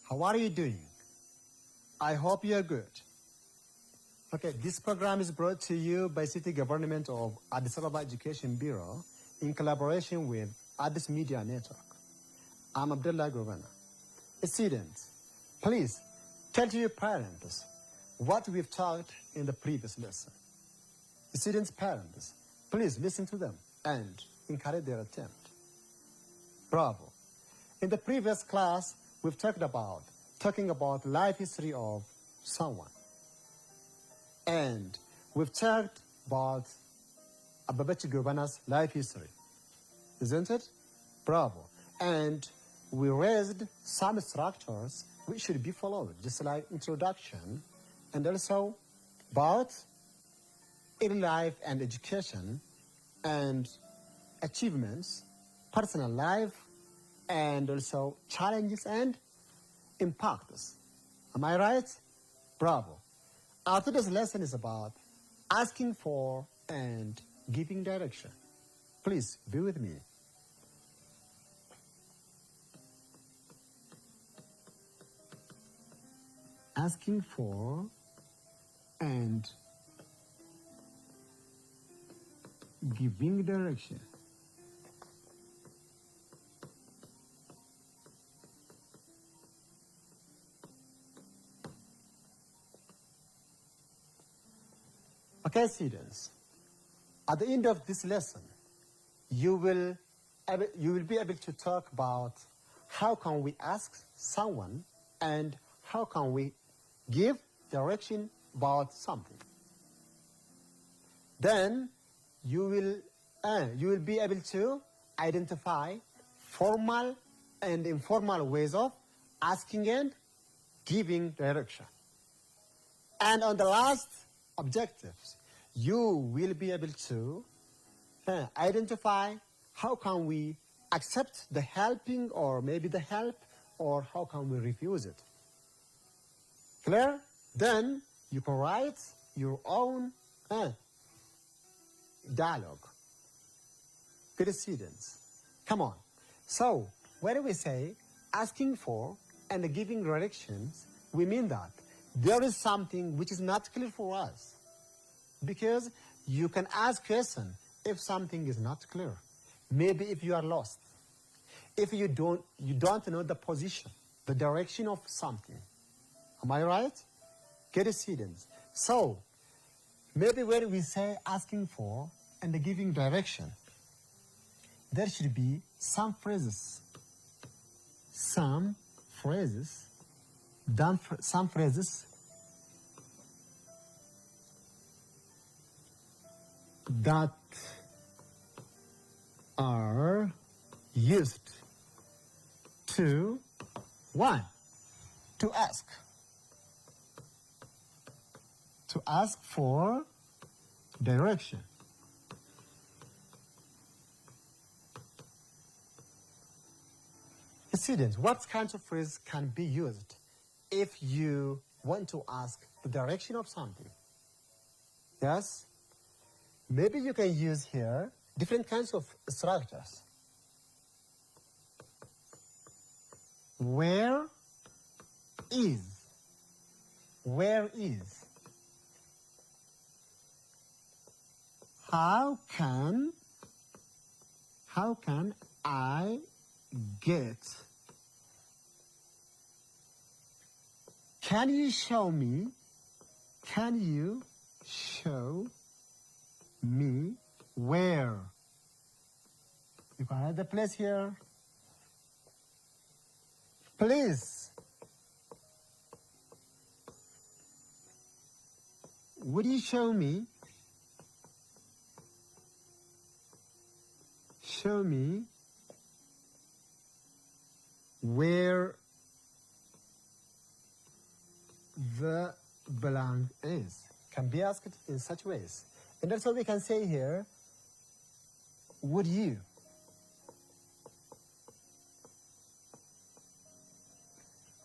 How are you doing? I hope you are good. Okay, this program is brought to you by City Government of Addis Ababa Education Bureau in collaboration with Addis Media Network. I'm Abdullah Governor. Students, please tell to your parents what we've taught in the previous lesson. Students' parents, please listen to them and encourage their attempt. Bravo. In the previous class, we've talking about life history of someone. And we've talked about Ababachi Governor's life history. Isn't it? Bravo. And we raised some structures which should be followed, just like introduction, and also about early life and education, and achievements, personal life, and also challenges and impacts. Am I right? Bravo. Our today's lesson is about asking for and giving direction. Please be with me. Asking for and giving direction. Okay, students, at the end of this lesson, you will be able to talk about how can we ask someone and how can we give direction about something. Then you will be able to identify formal and informal ways of asking and giving direction. And on the last objectives, you will be able to identify how can we accept the helping or maybe the help, or how can we refuse it. Clear? Then you can write your own dialogue. Good students, come on. So when we say asking for and giving directions, we mean that there is something which is not clear for us. Because you can ask question if something is not clear. Maybe if you are lost. If you don't know the position, the direction of something. Am I right? Good students. So maybe when we say asking for and giving direction, there should be some phrases that are used to ask for direction. Students, what kinds of phrases can be used if you want to ask the direction of something? Yes? Maybe you can use here different kinds of structures. Where is? How can I get? Can you show me where? You can write the place here. Please, would you show me where the blank is? Can be asked in such ways. And that's what we can say here. Would you?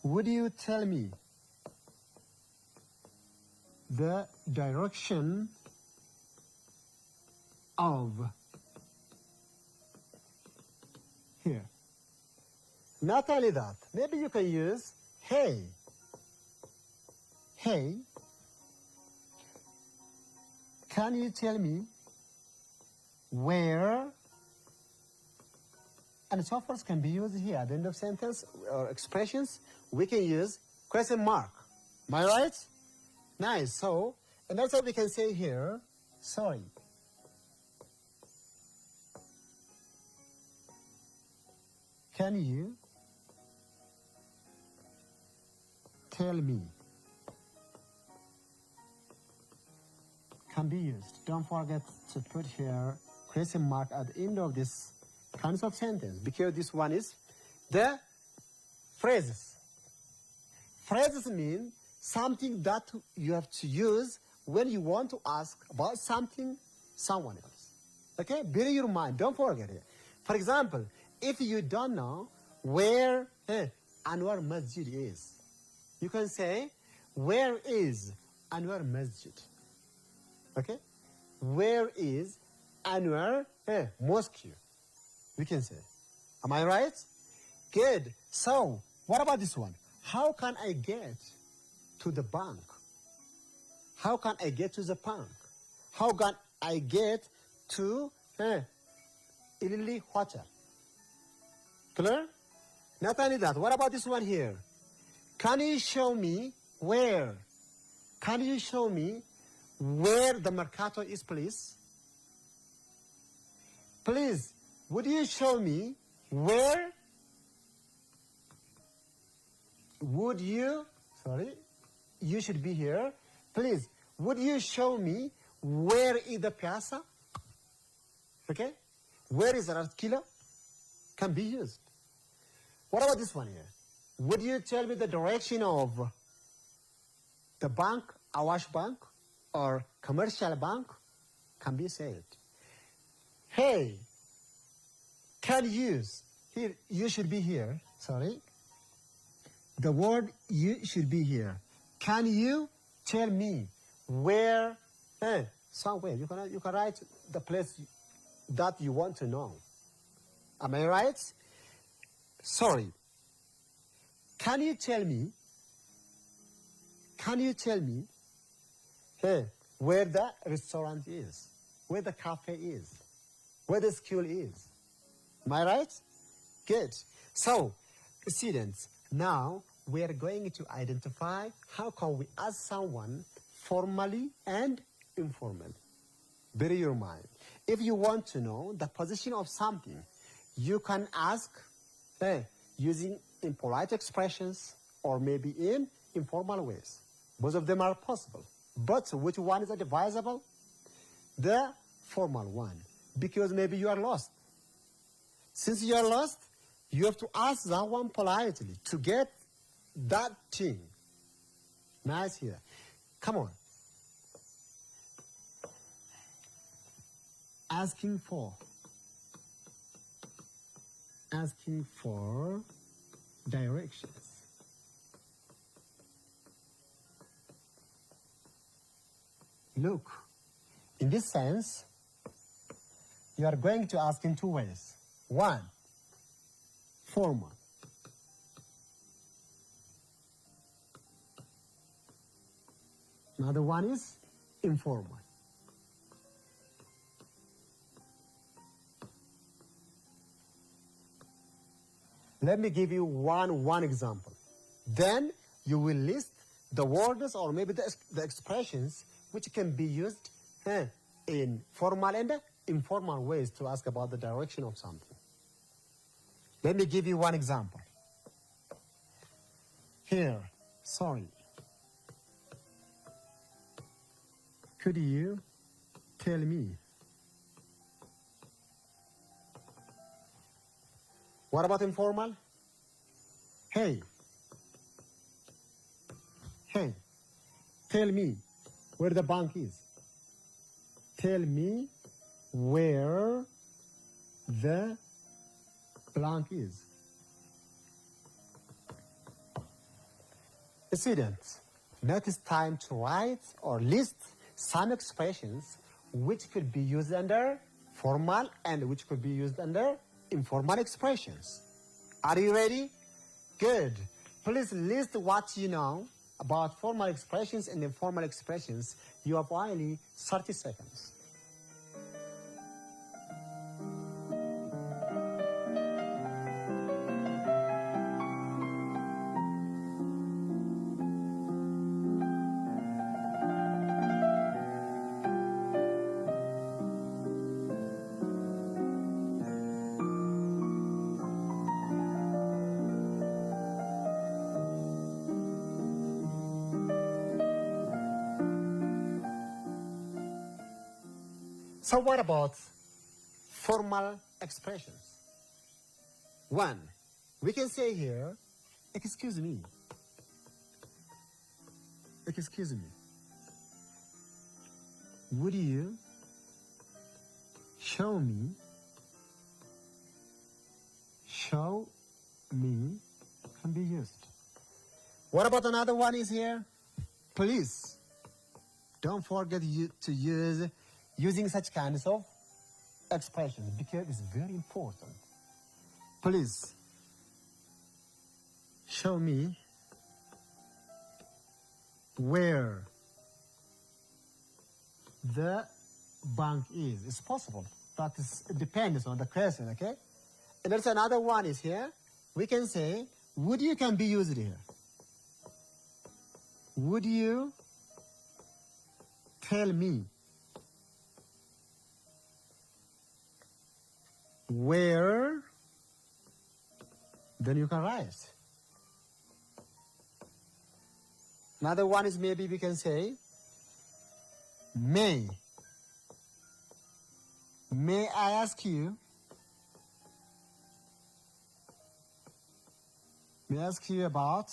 Would you tell me the direction of here? Not only that, maybe you can use Hey, hey, can you tell me where? And so forth can be used here at the end of sentence or expressions. We can use question mark. Am I right? Nice. So, and that's what we can say here. Sorry. Can you tell me? Can be used. Don't forget to put here question mark at the end of this kinds of sentence, because this one is the phrases. Phrases mean something that you have to use when you want to ask about something someone else. Okay? Bear in your mind. Don't forget it. For example, if you don't know where Anwar Masjid is, you can say, where is Anwar Masjid? Okay? Where is Anwar Mosque? We can say. Am I right? Good. So, what about this one? How can I get to the bank? How can I get to the bank? How can I get to Ilili Hotel? Clear? Not only that, what about this one here? Can you show me where? Can you show me where the Mercato is, please? Please, would you show me where? Would you, sorry, you should be here. Please, would you show me where is the piazza? Okay? Where is the Art Kilo? Can be used. What about this one here? Would you tell me the direction of the bank, Awash Bank, or commercial bank? Can be said. Hey, can use, here, you should be here, sorry. The word you should be here. Can you tell me where, somewhere, you can write the place that you want to know. Am I right? Sorry. Can you tell me where the restaurant is, where the cafe is, where the school is? Am I right? Good. So, students, now we are going to identify how can we ask someone formally and informally. Bear in your mind. If you want to know the position of something, you can ask using impolite expressions or maybe in informal ways. Both of them are possible. But which one is advisable? The formal one, because maybe you are lost. Since you are lost, you have to ask that one politely to get that thing. Nice here. Come on. Asking for directions. Look, in this sense, you are going to ask in two ways. One, formal. Another one is informal. Let me give you one example. Then you will list the words or maybe the expressions which can be used in formal and informal ways to ask about the direction of something. Let me give you one example. Here, sorry. Could you tell me? What about informal? Hey, tell me where the bank is. Tell me where the blank is. Students, now it is time to write or list some expressions which could be used under formal and which could be used under informal expressions. Are you ready? Good. please list what you know about formal expressions and informal expressions. You have only 30 seconds. So what about formal expressions? One, we can say here, excuse me. Excuse me. Would you show me? Show me can be used. What about another one is here? Please don't forget to use using such kinds of expressions because it's very important. Please show me where the bank is. It's possible. It depends on the question, okay? And there's another one is here. We can say, would you can be used here. Would you tell me where? Then you can write. Another one is maybe we can say, may I ask you, about,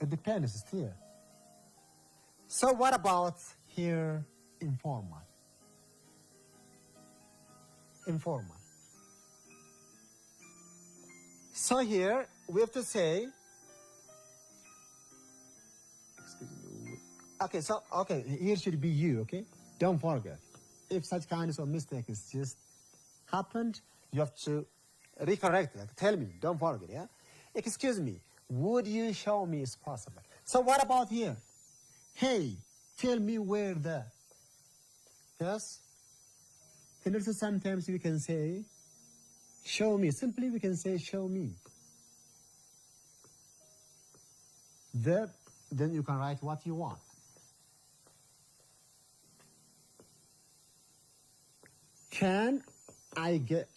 it depends, it's clear. So what about here, informal? Informal. So here we have to say, okay, here should be you, okay? Don't forget. If such kind of mistake is just happened, you have to recorrect it. Tell me, don't forget, yeah? Excuse me, would you show me is possible? So what about here? Hey, tell me where the, yes? And also sometimes we can say, show me. Simply we can say, show me. Then you can write what you want. Can I get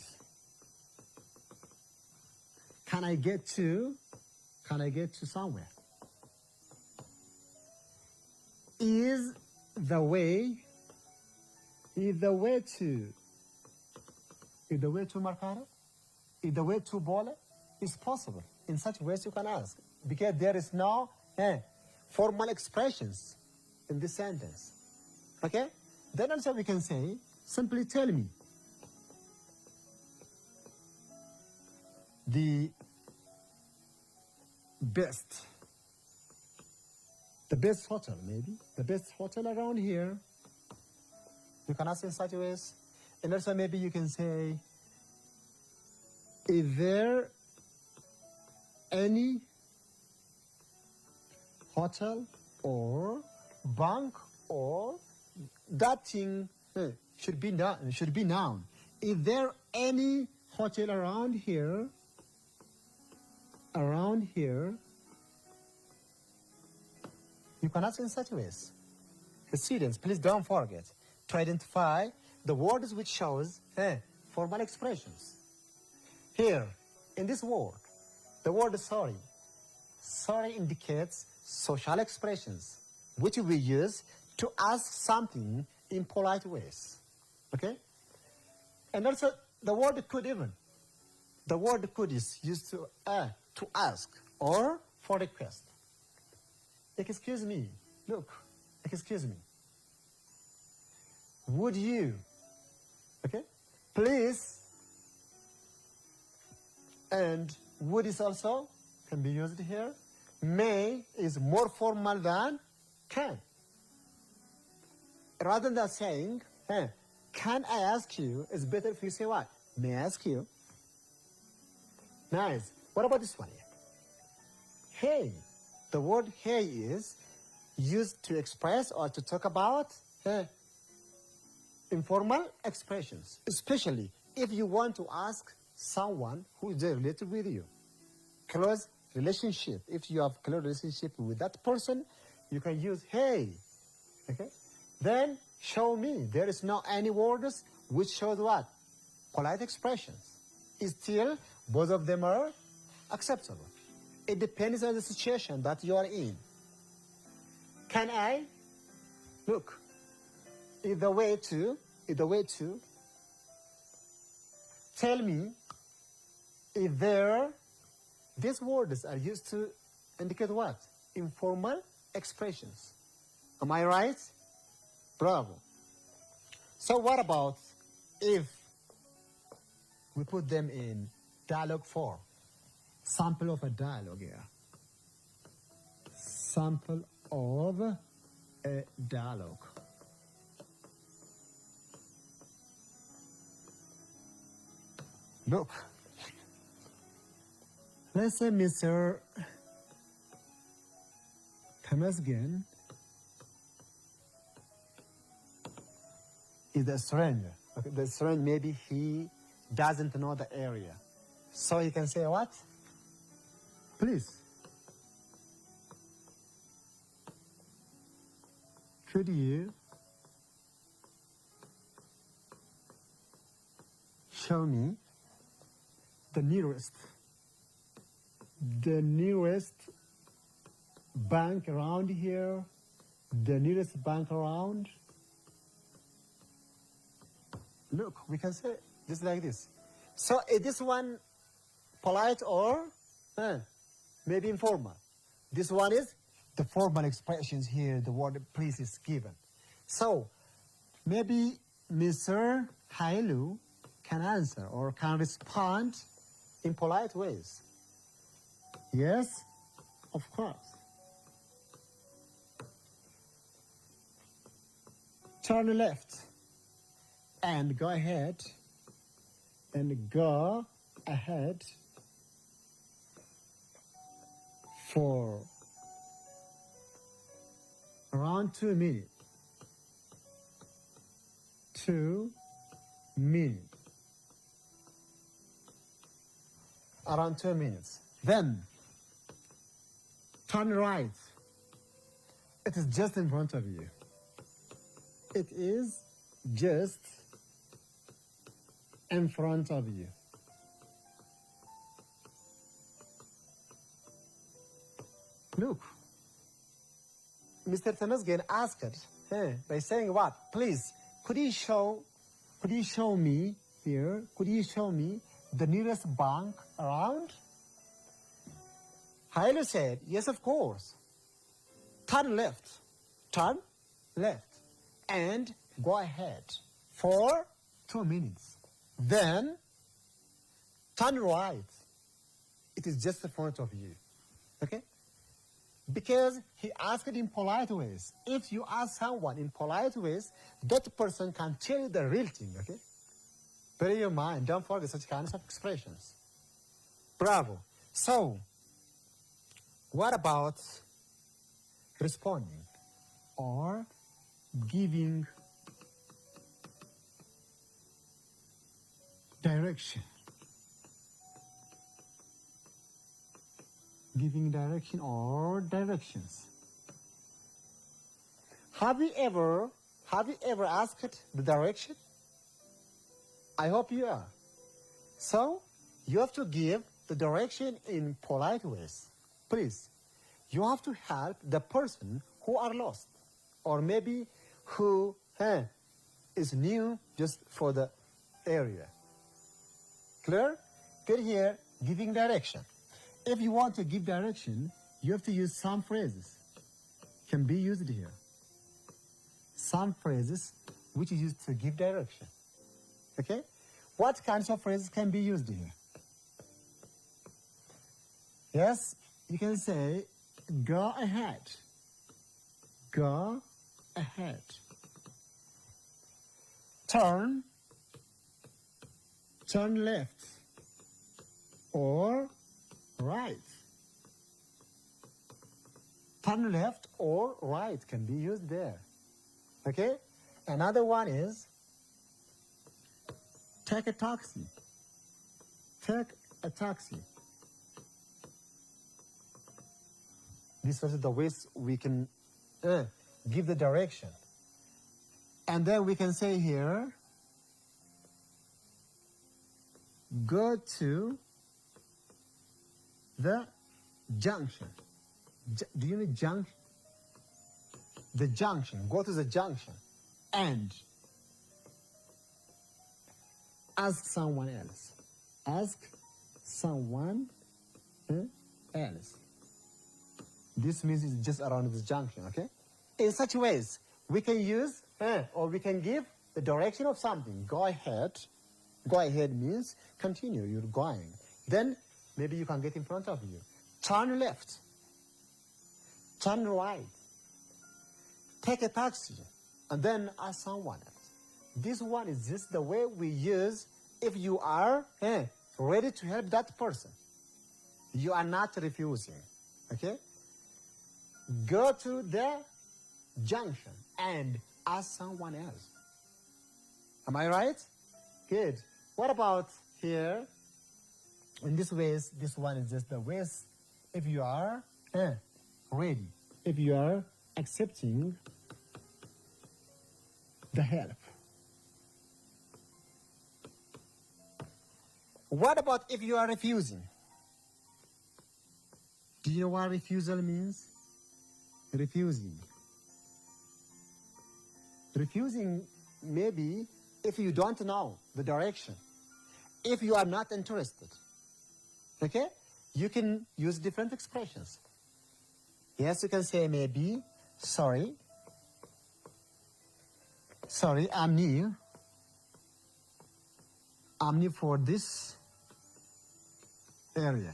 to somewhere? Is the way to Mercado? Is the way to Bole? Is possible. In such ways you can ask. Because there is no formal expressions in this sentence. Okay? Then also we can say, simply tell me the best hotel, maybe. The best hotel around here. You can ask in such ways. And also maybe you can say, is there any hotel or bank or that thing should be noun. Is there any hotel around here? You can ask in such ways. Students, please don't forget to identify the words which shows formal expressions. Here, in this word, the word sorry. Sorry indicates social expressions, which we use to ask something in polite ways. Okay? And also, the word could even. The word could is used to ask or for request. Excuse me. Look, excuse me. Would you? Okay? Please. And would is also can be used here. May is more formal than can. Rather than saying, can I ask you, it's better if you say what? May I ask you? Nice. What about this one here? Hey. The word hey is used to express or to talk about informal expressions, especially if you want to ask someone who is related with you. Close relationship. If you have close relationship with that person, you can use hey. Okay? Then show me. There is no any words which shows what? Polite expressions. Still, both of them are acceptable. It depends on the situation that you are in. Can I? Look, is the way to tell me if these words are used to indicate what? Informal expressions. Am I right? Bravo. So what about if we put them in dialogue form? Sample of a dialogue here. Sample of a dialogue. Look. Let's say Mr. Temasgen is a stranger. Okay, the stranger, maybe he doesn't know the area. So he can say what? Please, could you show me the nearest bank around here, the nearest bank around? Look, we can say just like this. So is this one polite or maybe informal? This one is the formal expressions here, the word please is given. So maybe Mr. Hailu can answer or can respond in polite ways. Yes, of course. Turn left and go ahead for around 2 minutes. 2 minutes. Around 2 minutes. Then turn right. It is just in front of you. It is just in front of you. Look, Mr. Temasgen asked by saying what? Please, could you show me here? Could you show me the nearest bank around? Hailu said, yes, of course. Turn left, and go ahead for 2 minutes. Then turn right. It is just in front of you. Okay? Because he asked in polite ways. If you ask someone in polite ways, that person can tell you the real thing, okay? Bear in your mind, don't forget such kinds of expressions. Bravo. So, what about responding or giving direction? Giving direction or directions. Have you ever asked the direction? I hope you are. So, you have to give the direction in polite ways. Please, you have to help the person who are lost, or maybe who is new just for the area. Clear? Good here, giving direction. If you want to give direction, you have to use some phrases. Can be used here. Some phrases which is used to give direction. Okay? What kinds of phrases can be used here? Yes, you can say, go ahead. Go ahead. Turn left. Or right. Turn left or right can be used there. Okay? Another one is take a taxi. Take a taxi. This is the ways we can give the direction. And then we can say here, go to the junction. Do you need junction? The junction. Go to the junction and ask someone else. Ask someone else. This means it's just around this junction, okay? In such ways, we can use or we can give the direction of something. Go ahead. Go ahead means continue, you're going. Then maybe you can get in front of you. Turn left. Turn right. Take a taxi. And then ask someone else. This one is just the way we use if you are ready to help that person. You are not refusing. Okay? Go to the junction and ask someone else. Am I right? Good. What about here? In this ways, this one is just the ways if you are ready, if you are accepting the help. What about if you are refusing? Do you know what refusal means? Refusing. Refusing maybe if you don't know the direction, if you are not interested. Okay? You can use different expressions. Yes, you can say maybe, sorry, I'm new. I'm new for this area.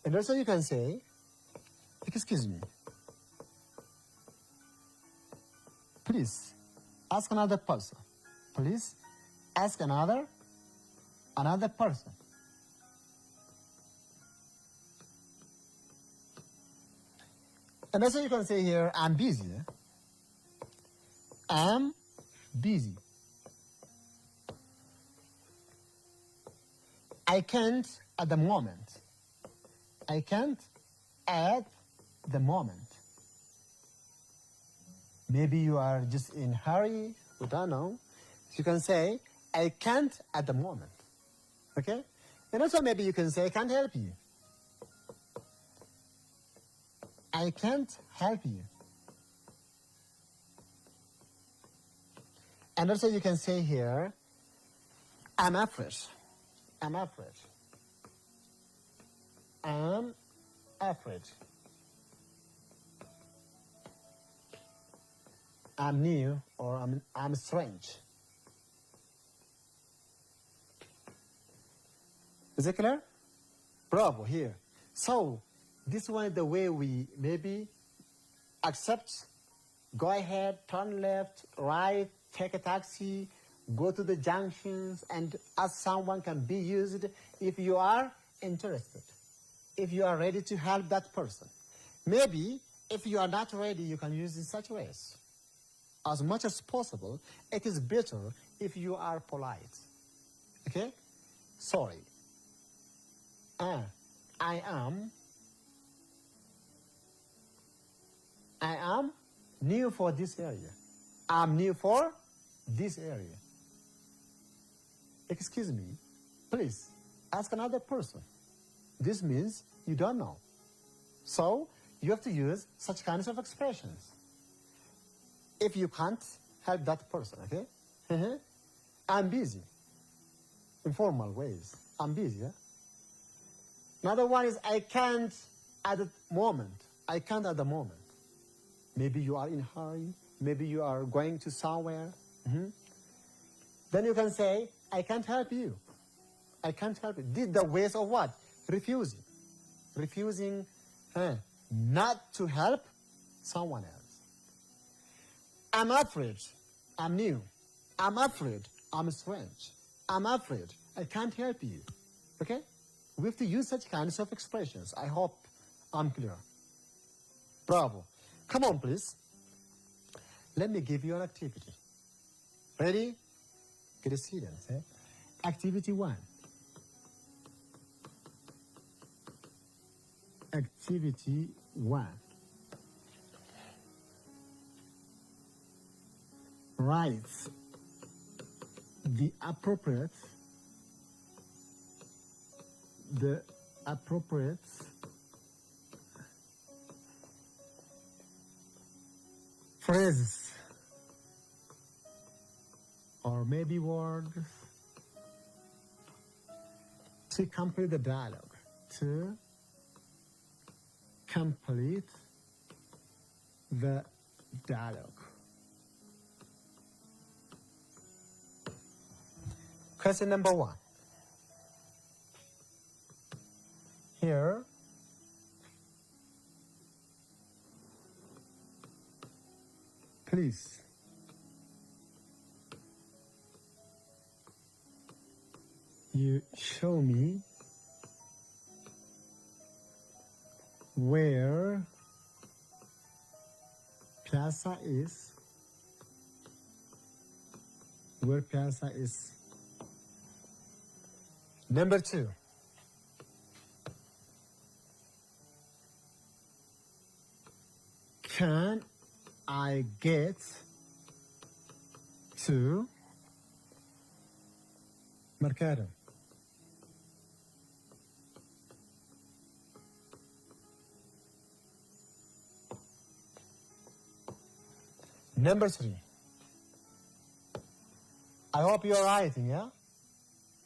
And also you can say, excuse me, please ask another person. Please ask another person. And also you can say here, I'm busy. I'm busy. I can't at the moment. I can't at the moment. Maybe you are just in a hurry, we don't know. You can say, I can't at the moment. Okay? And also maybe you can say, I can't help you. I can't help you. And also you can say here, I'm afraid. I'm afraid. I'm afraid. I'm new or I'm strange. Is it clear? Bravo, here. So, this one is the way we maybe accept, go ahead, turn left, right, take a taxi, go to the junctions, and ask someone can be used if you are interested, if you are ready to help that person. Maybe if you are not ready, you can use in such ways. As much as possible, it is better if you are polite. Okay? Sorry. I am new for this area. I'm new for this area. Excuse me, please ask another person. This means you don't know. So you have to use such kinds of expressions. If you can't help that person, okay? I'm busy. Informal ways. I'm busy, yeah? Another one is I can't at the moment. I can't at the moment. Maybe you are in a hurry. Maybe you are going to somewhere. Then you can say, I can't help you. I can't help you. These are the ways of what? Refusing. Refusing not to help someone else. I'm afraid. I'm new. I'm afraid. I'm strange. I'm afraid. I can't help you. Okay? We have to use such kinds of expressions. I hope I'm clear. Bravo. Come on, please. Let me give you an activity. Ready? Get a students. Activity 1. Activity 1. Write the appropriate phrases or maybe words to complete the dialogue. To complete the dialogue. Question number 1. Here, please you show me where Piazza is. Where Piazza is. Number 2. Can I get to Mercado? Number 3. I hope you're writing, yeah?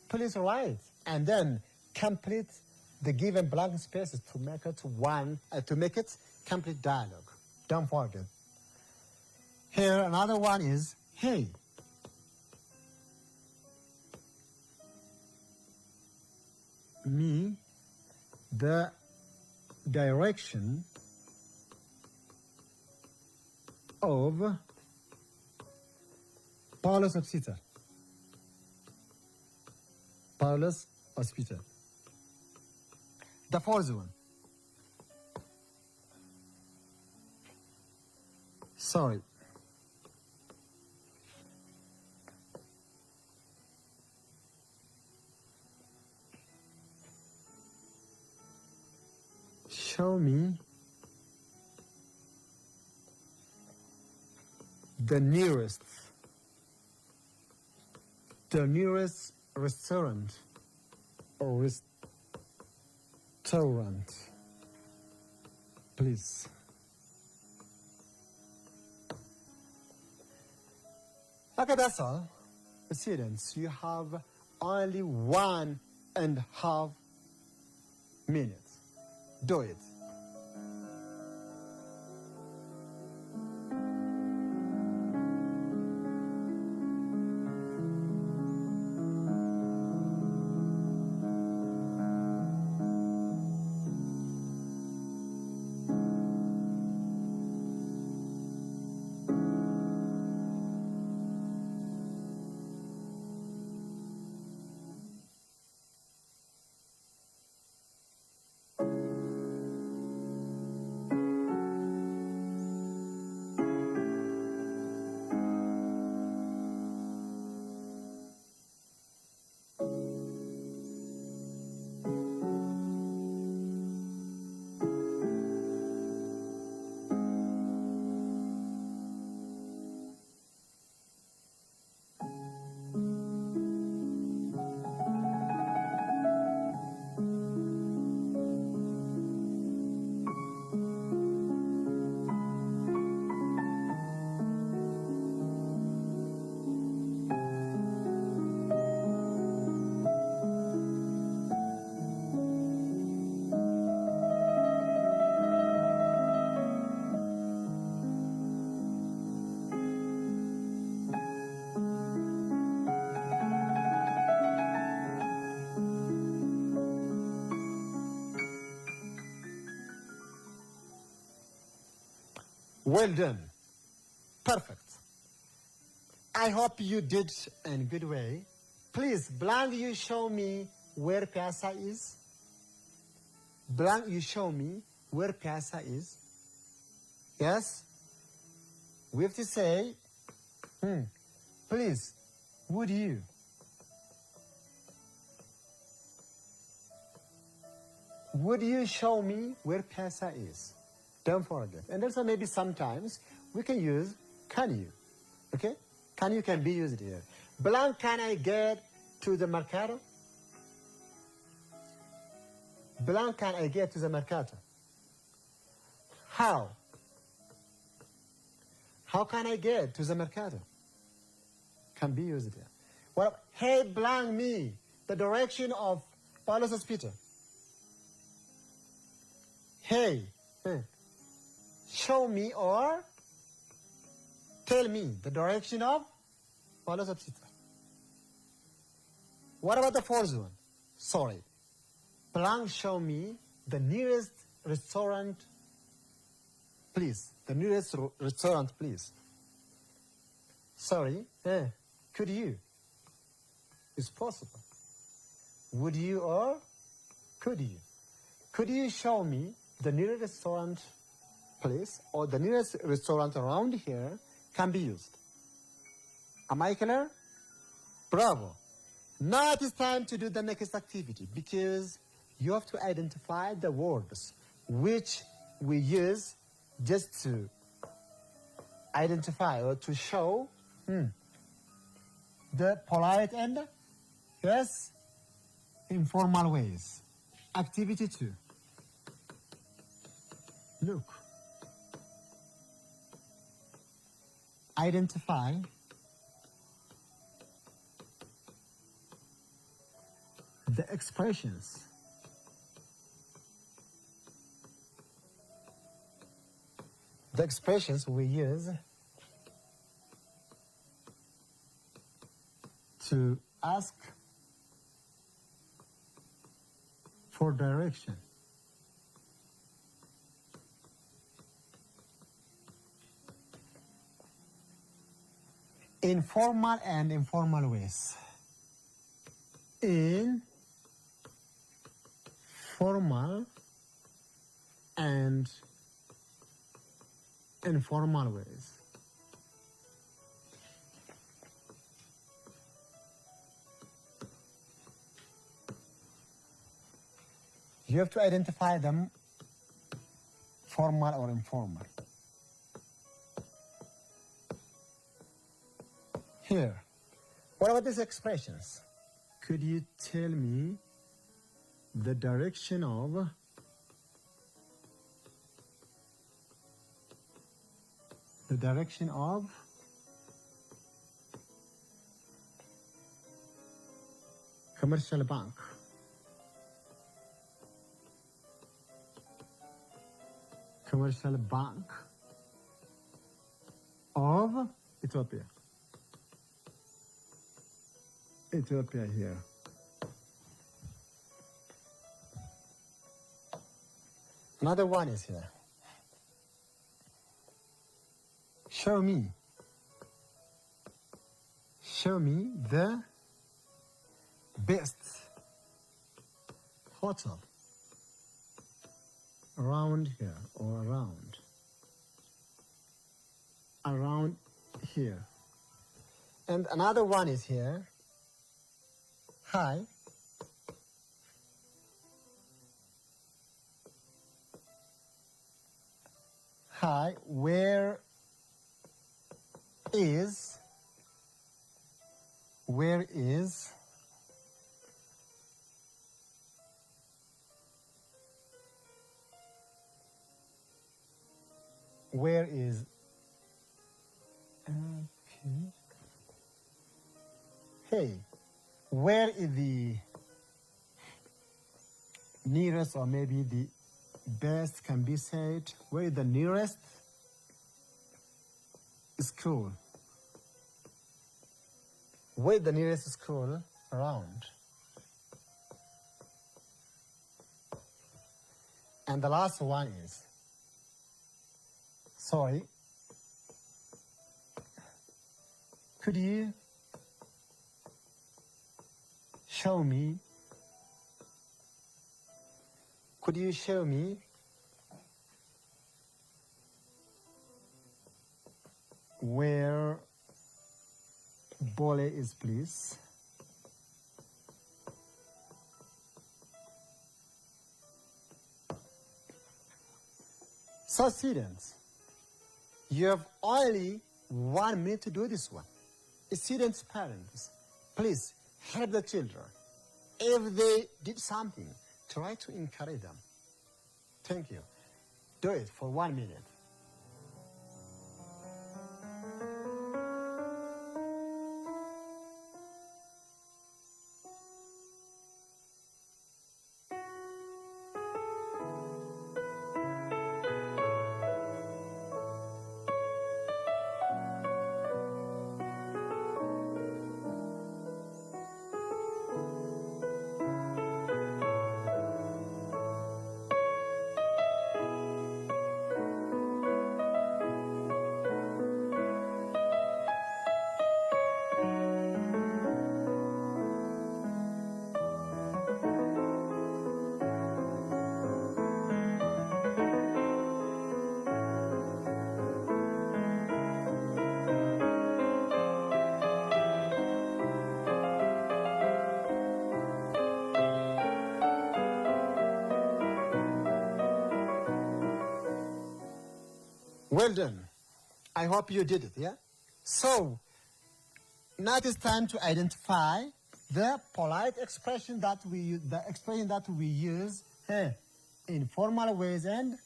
Please write and then complete the given blank spaces to make it complete dialogue. Don't forget. Here another one is, hey. Me the direction of Paulus Hospital. Paulus Hospital. The fourth one. Sorry. Show me the nearest restaurant or restaurant, please. Okay, that's all. Students, you have only 1.5 minutes. Do it. Well done. Perfect. I hope you did in a good way. Please, blindly you show me where Piazza is? Blank, you show me where Piazza is. Yes? We have to say, please, would you? Would you show me where Piazza is? Don't forget. And also maybe sometimes we can use can you. Okay? Can you can be used here. Blank, can I get to the Mercato? Blank, can I get to the Mercato? How? How can I get to the Mercato? Can be used here. Well, hey, blank me, the direction of Paolo's Hospital. Hey, show me or tell me the direction of Paolo's Hospital. What about the fourth one? Sorry. Blank, show me the nearest restaurant, please. The nearest restaurant, please. Sorry, could you? It's possible. Would you or could you? Could you show me the nearest restaurant, please, or the nearest restaurant around here can be used? Am I clear? Bravo. Now it is time to do the next activity because you have to identify the words which we use just to identify or to show the polite and, yes, informal ways. Activity 2. Look. Identify the expressions we use to ask for direction. In formal and informal ways. In formal and informal ways. You have to identify them, formal or informal. Here, what about these expressions? Could you tell me the direction of commercial bank? Commercial Bank of Ethiopia. Ethiopia here. Another one is here. Show me the best hotel around here or around here. And another one is here. Hi. Hi, where is hey, where is the nearest, or maybe the best can be said, where is the nearest school? Where is the nearest school around? And the last one is, sorry, could you show me Could you show me where bole is, please? So students, you have only 1 minute to do this one. Students' parents, please help the children. If they did something, try to encourage them. Thank you. Do it for 1 minute. Well done. I hope you did it, yeah? So, now it is time to identify the polite expression that we use, in formal ways and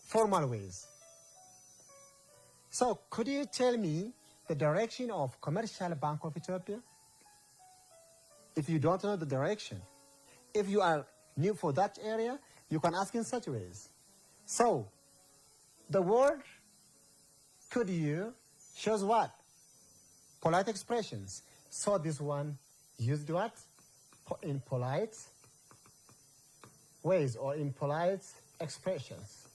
formal ways. So, could you tell me the direction of Commercial Bank of Ethiopia? If you don't know the direction, if you are new for that area, you can ask in such ways. So, the word could you shows what? Polite expressions. So this one used what? In polite ways or in polite expressions.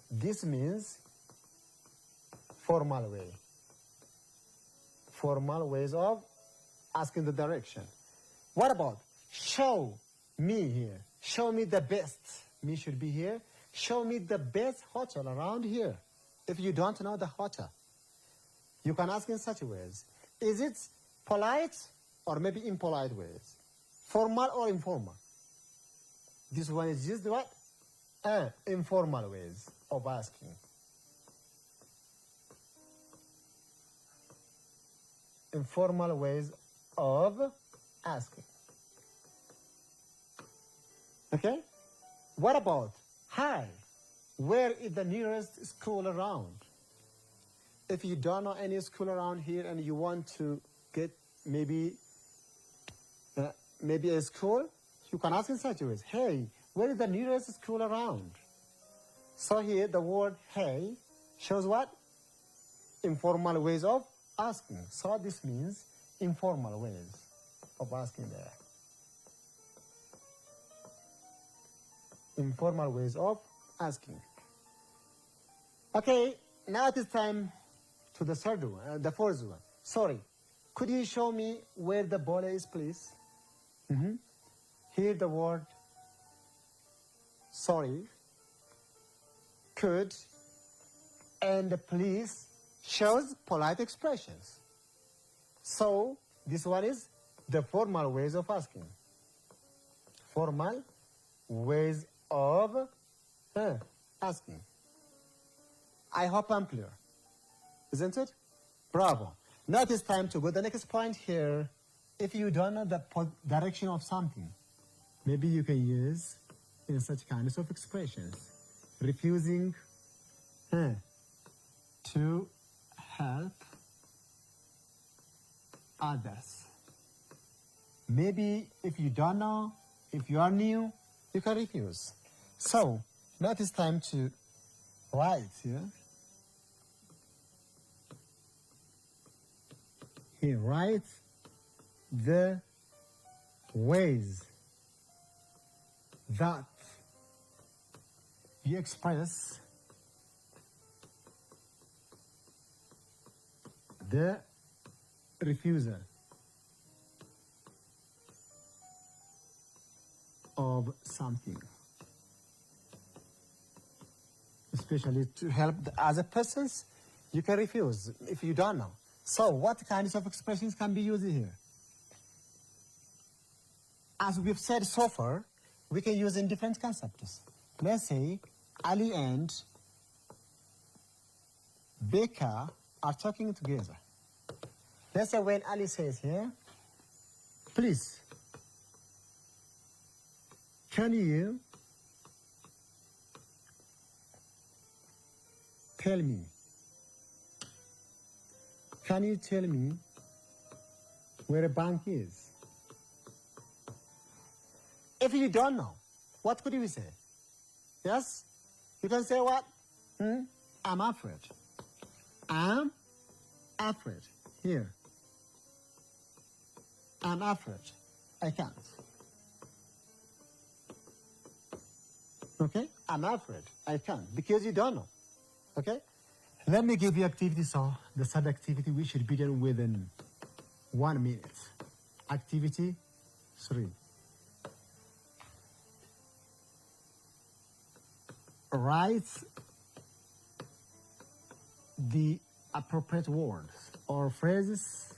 This means formal way. Formal ways of asking the direction. What about show me here? Show me the best. Me should be here. Show me the best hotel around here. If you don't know the hotel, you can ask in such ways. Is it polite or maybe impolite ways? Formal or informal? This one is just what? Informal ways of asking. Informal ways of asking. Okay? What about, hi, where is the nearest school around? If you don't know any school around here and you want to get maybe a school, you can ask in such ways, hey, where is the nearest school around? So here the word hey shows what? Informal ways of asking. So this means informal ways of asking there. Informal ways of asking. Okay, now it is time to the third one, the fourth one. Sorry, could you show me where the ball is, please? Here the word sorry, could, and please shows polite expressions. So this one is the formal ways of asking. Formal ways of asking. I hope I'm clear. Isn't it? Bravo. Now it is time to go to the next point here. If you don't know the direction of something, maybe you can use in such kinds of expressions. Refusing to help others. Maybe if you don't know, if you are new, you can refuse. So, now it is time to write here. He writes the ways that you express the refusal. of something, especially to help the other persons. You can refuse if you don't know. So what kinds of expressions can be used here? As we've said so far, we can use in different concepts. Let's say Ali and Becca are talking together. Let's say when Ali says here, please, can you tell me, can you tell me where a bank is? If you don't know, what could you say? Yes? You can say what? I'm afraid. I'm afraid. Here. I'm afraid. I can't. Okay? I'm afraid. I can't. Because you don't know. Okay? Let me give you activity. So the third activity we should be done within 1 minute. Activity 3. Write the appropriate words or phrases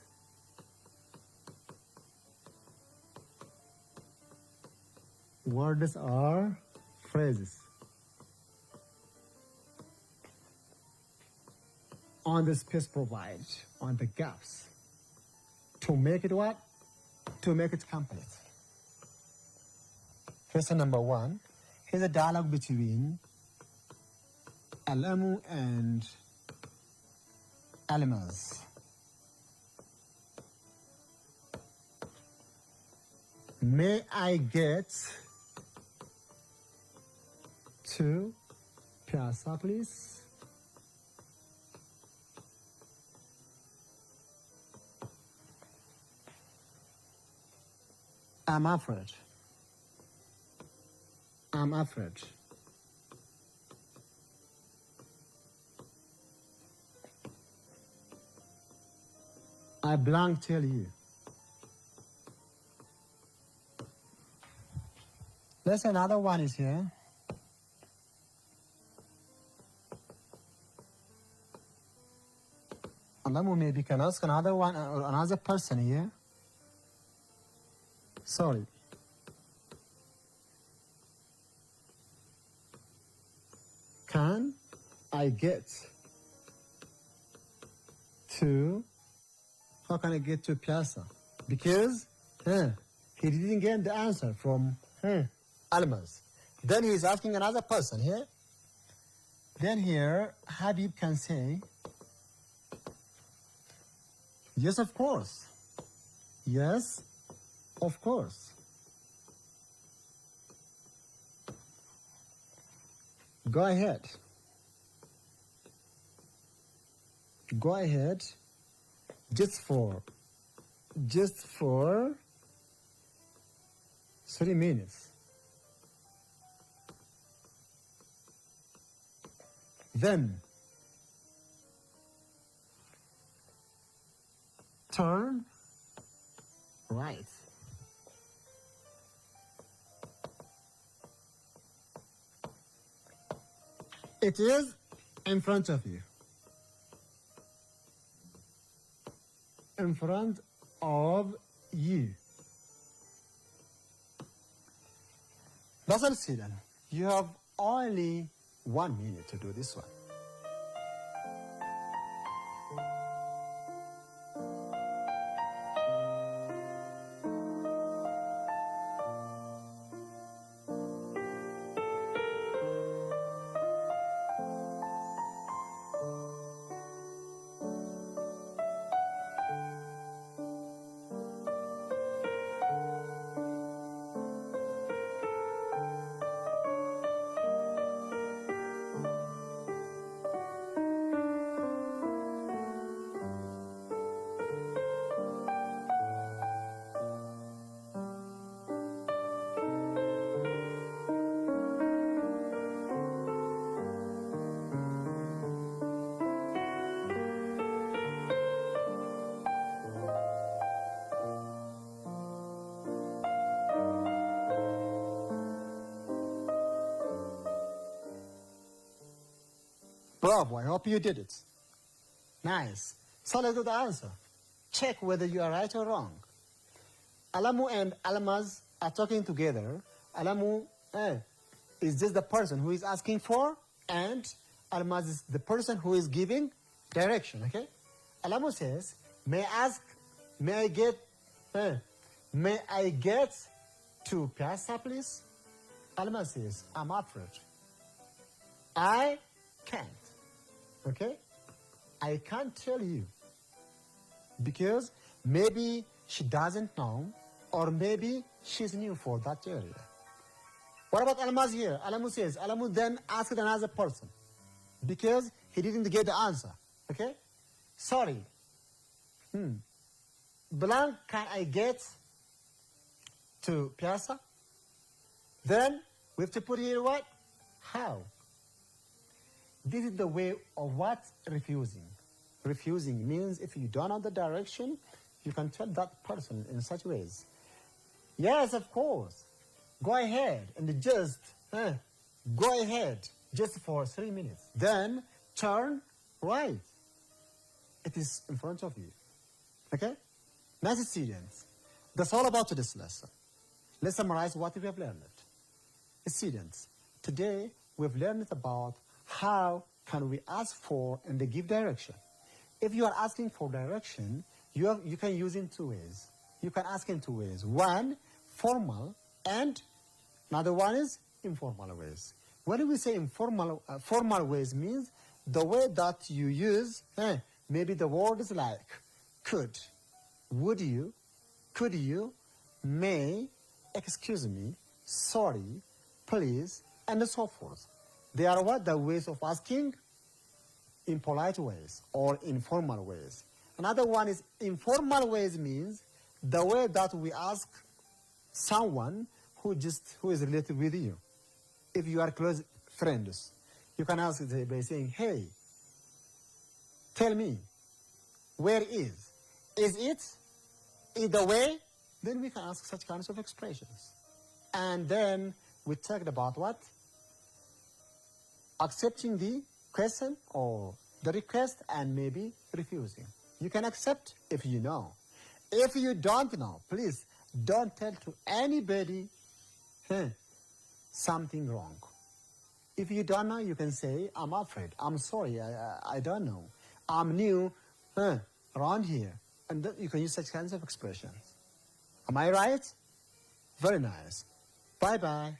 or phrases on the space provided, on the gaps, to make it what? To make it complete. Question number 1. Here's a dialogue between Alamu and Almas. May I get to Piazza, please? I'm afraid. I'm afraid. I blank tell you. There's another one is here. Alamu maybe can ask another one or another person here. Sorry. Can I get to, how can I get to Piazza? Because he didn't get the answer from Almas. Then he's asking another person here. Then here, Habib can say, yes, of course. Yes, of course. Go ahead. Go ahead. Just for 3 minutes. Then turn right. It is in front of you. In front of you. Doesn't see then. You have only 1 minute to do this one. Bravo, I hope you did it. Nice. So let's do the answer. Check whether you are right or wrong. Alamu and Almaz are talking together. Alamu is just the person who is asking for, and Almaz is the person who is giving direction, okay? Alamu says, may I get to Piazza, please? Almaz says, I'm afraid. I can't, okay? I can't tell you because maybe she doesn't know, or maybe she's new for that area. What about Almaz here? Alamu says, Alamu then asked another person because he didn't get the answer, okay? Sorry. Blank, can I get to Piazza? Then we have to put here what? How? This is the way of what? Refusing. Refusing means if you don't know the direction, you can tell that person in such ways. Yes, of course. Go ahead and just go ahead just for 3 minutes. Then turn right. It is in front of you. Okay? Nice students. That's all about this lesson. Let's summarize what we have learned. Students, today we've learned about how can we ask for and give direction. If you are asking for direction, you can use in 2 ways. You can ask in 2 ways. One, formal, and another one is informal ways. When we say formal ways means the way that you use, maybe the word is like could, would you, could you, may, excuse me, sorry, please, and so forth. They are what? The ways of asking in polite ways or informal ways. Another one is informal ways means the way that we ask someone who is related with you. If you are close friends, you can ask by saying, hey, tell me, where is? Is it the way? Then we can ask such kinds of expressions. And then we talked about what? Accepting the question or the request and maybe refusing. You can accept if you know. If you don't know, please don't tell to anybody something wrong. If you don't know, you can say, I'm afraid, I'm sorry, I don't know. I'm new around here. And you can use such kinds of expressions. Am I right? Very nice. Bye-bye.